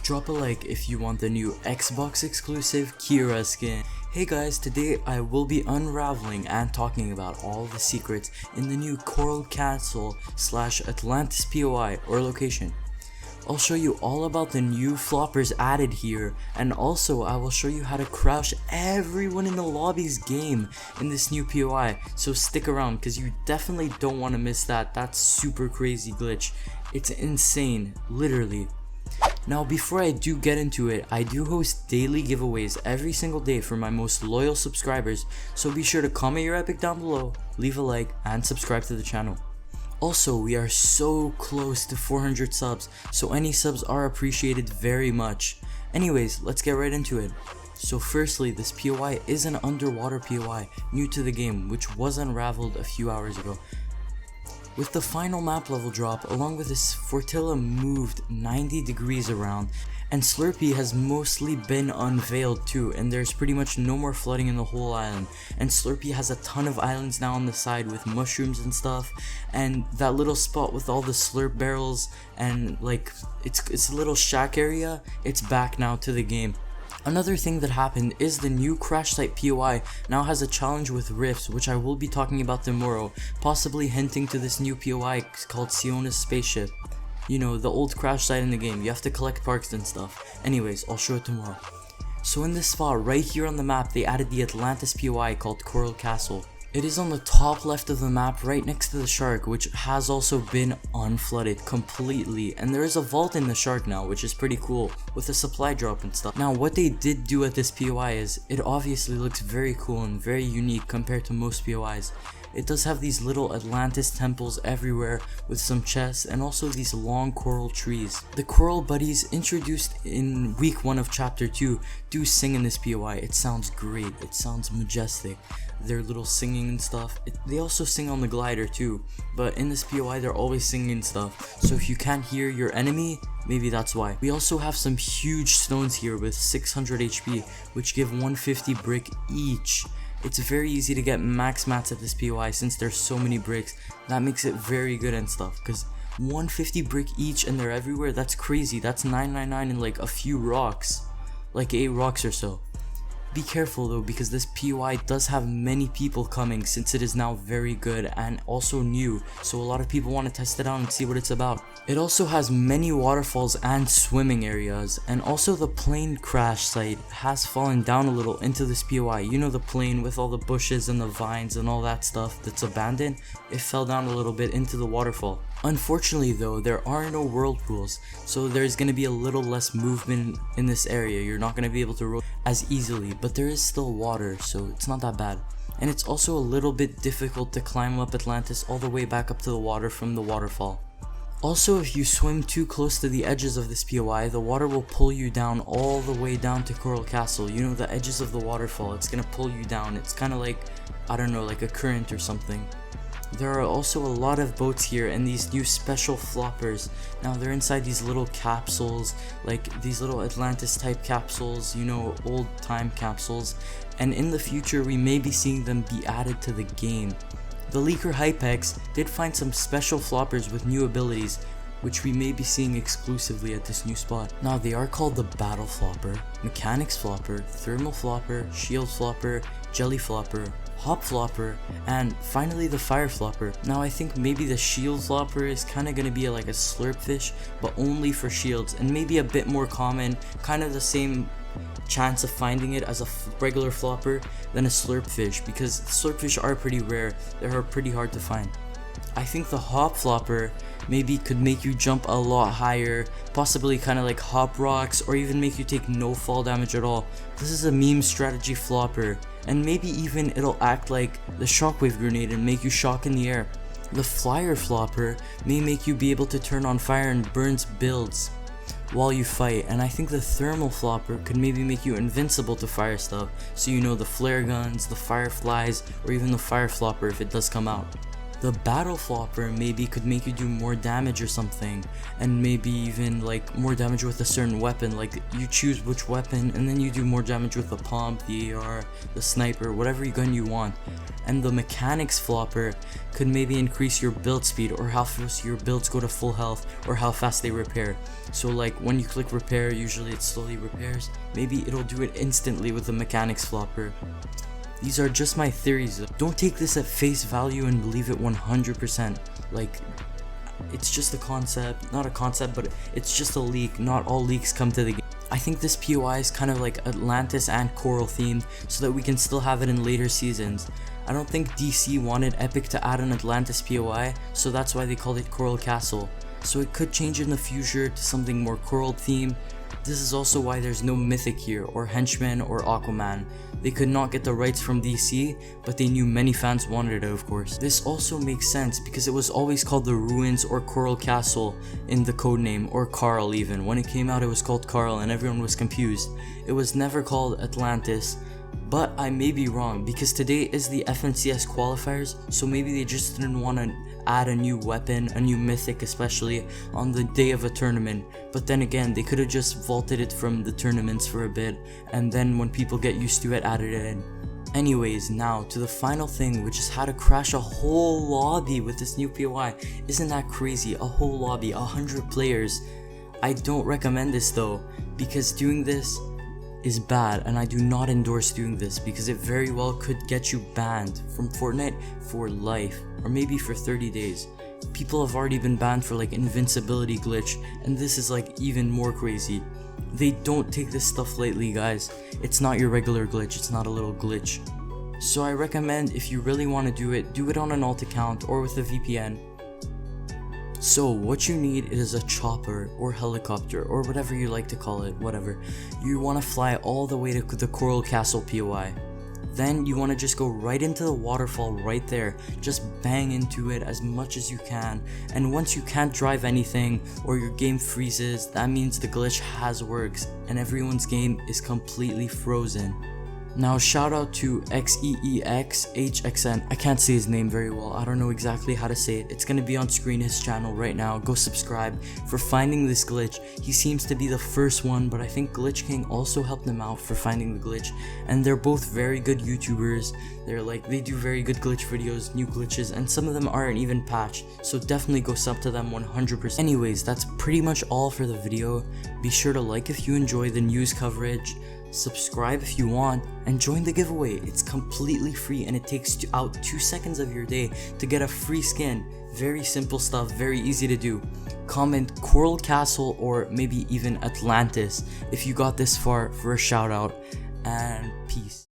Drop a like if you want the new Xbox exclusive Kira skin. Hey guys, today I will be unraveling and talking about all the secrets in the new Coral Castle / Atlantis POI or location. I'll show you all about the new floppers added here, and also I will show you how to crouch everyone in the lobby's game in this new POI, so stick around because you definitely don't want to miss that. That's super crazy glitch. It's insane, literally. Now before I do get into it, I do host daily giveaways every single day for my most loyal subscribers, so be sure to comment your epic down below, leave a like, and subscribe to the channel. Also, we are so close to 400 subs, so any subs are appreciated very much. Anyways, let's get right into it. So firstly, this POI is an underwater POI, new to the game, which was unraveled a few hours ago. With the final map level drop, along with this, Fortilla moved 90 degrees around, and Slurpee has mostly been unveiled too, and there's pretty much no more flooding in the whole island. And Slurpee has a ton of islands now on the side with mushrooms and stuff, and that little spot with all the slurp barrels and like it's a little shack area, it's back now to the game. Another thing that happened is the new crash site POI now has a challenge with rifts, which I will be talking about tomorrow, possibly hinting to this new POI called Siona's Spaceship. You know, the old crash site in the game, you have to collect parks and stuff. Anyways, I'll show it tomorrow. So in this spot right here on the map, they added the Atlantis POI called Coral Castle. It is on the top left of the map right next to the shark, which has also been unflooded completely, and there is a vault in the shark now, which is pretty cool with a supply drop and stuff. Now what they did do at this POI is it obviously looks very cool and very unique compared to most POIs. It does have these little Atlantis temples everywhere with some chests and also these long coral trees. The coral buddies introduced in week 1 of chapter 2 do sing in this POI. It sounds great, it sounds majestic. Their little singing and stuff. They also sing on the glider too, but in this POI they're always singing and stuff, so if you can't hear your enemy, maybe that's why. We also have some huge stones here with 600 HP, which give 150 brick each. It's very easy to get max mats at this POI since there's so many bricks. That makes it very good and stuff, because 150 brick each and they're everywhere, that's crazy. That's 999 in like a few rocks, like 8 rocks or so. Be careful though, because this POI does have many people coming since it is now very good and also new, so a lot of people want to test it out and see what it's about. It also has many waterfalls and swimming areas, and also the plane crash site has fallen down a little into this POI. You know, the plane with all the bushes and the vines and all that stuff that's abandoned, it fell down a little bit into the waterfall. Unfortunately though, there are no whirlpools, so there's going to be a little less movement in this area. You're not going to be able to roll as easily, but there is still water, so it's not that bad. And it's also a little bit difficult to climb up Atlantis all the way back up to the water from the waterfall. Also, if you swim too close to the edges of this POI, the water will pull you down all the way down to Coral Castle. You know, the edges of the waterfall, it's gonna pull you down. It's kind of like, I don't know, like a current or something. There are also a lot of boats here and these new special floppers. Now they're inside these little capsules, like these little Atlantis type capsules, you know, old time capsules. And in the future we may be seeing them be added to the game. The leaker Hypex did find some special floppers with new abilities, which we may be seeing exclusively at this new spot. Now they are called the Battle Flopper, Mechanics Flopper, Thermal Flopper, Shield Flopper, Jelly Flopper, Hop Flopper, and finally the Fire Flopper. Now I think maybe the Shield Flopper is kind of going to be like a slurp fish, but only for shields, and maybe a bit more common, kind of the same chance of finding it as a regular flopper than a slurp fish, because slurp fish are pretty rare, they are pretty hard to find. I think the Hop Flopper maybe could make you jump a lot higher, possibly kind of like hop rocks, or even make you take no fall damage at all. This is a meme strategy flopper, and maybe even it'll act like the shockwave grenade and make you shock in the air. The Flyer Flopper may make you be able to turn on fire and burns builds while you fight, and I think the Thermal Flopper could maybe make you invincible to fire stuff, so you know, the flare guns, the fireflies, or even the Fire Flopper if it does come out. The battle flopper maybe could make you do more damage or something, and maybe even like more damage with a certain weapon. Like you choose which weapon and then you do more damage with the pump, the AR, the sniper, whatever gun you want. And the mechanics flopper could maybe increase your build speed, or how fast your builds go to full health, or how fast they repair. So like when you click repair, usually it slowly repairs. Maybe it'll do it instantly with the mechanics flopper. These are just my theories. Don't take this at face value and believe it 100%. Like, it's just a concept, not a concept, but it's just a leak. Not all leaks come to the game. I think this POI is kind of like Atlantis and Coral themed, so that we can still have it in later seasons. I don't think DC wanted Epic to add an Atlantis POI, so that's why they called it Coral Castle. So it could change in the future to something more coral themed. This is also why there's no Mythic here, or henchmen, or Aquaman. They could not get the rights from DC, but they knew many fans wanted it, of course. This also makes sense because it was always called the Ruins or Coral Castle in the codename, or Carl even. When it came out it was called Carl and everyone was confused. It was never called Atlantis. But I may be wrong, because today is the FNCS qualifiers, so maybe they just didn't want to add a new weapon, a new mythic especially, on the day of a tournament. But then again, they could have just vaulted it from the tournaments for a bit, and then when people get used to it, added it in. Anyways, now to the final thing, which is how to crash a whole lobby with this new POI. Isn't that crazy? A whole lobby, 100 players. I don't recommend this though, because doing this is bad, and I do not endorse doing this because it very well could get you banned from Fortnite for life, or maybe for 30 days. People have already been banned for like invincibility glitch, and this is like even more crazy. They don't take this stuff lightly, guys. It's not your regular glitch, it's not a little glitch. So I recommend, if you really want to do it on an alt account or with a VPN. So what you need is a chopper or helicopter or whatever you like to call it, whatever. You want to fly all the way to the Coral Castle POI. Then you want to just go right into the waterfall right there. Just bang into it as much as you can. And once you can't drive anything or your game freezes, that means the glitch has worked and everyone's game is completely frozen. Now shout out to XEEXHXN. I can't say his name very well, I don't know exactly how to say it. It's gonna be on screen, his channel right now. Go subscribe for finding this glitch. He seems to be the first one, but I think Glitch King also helped him out for finding the glitch. And they're both very good YouTubers. They do very good glitch videos, new glitches, and some of them aren't even patched. So definitely go sub to them 100%. Anyways, that's pretty much all for the video. Be sure to like if you enjoy the news coverage. Subscribe if you want, and join the giveaway. It's completely free and it takes out 2 seconds of your day to get a free skin. Very simple stuff, very easy to do. Comment Coral Castle or maybe even Atlantis if you got this far for a shout out, and peace.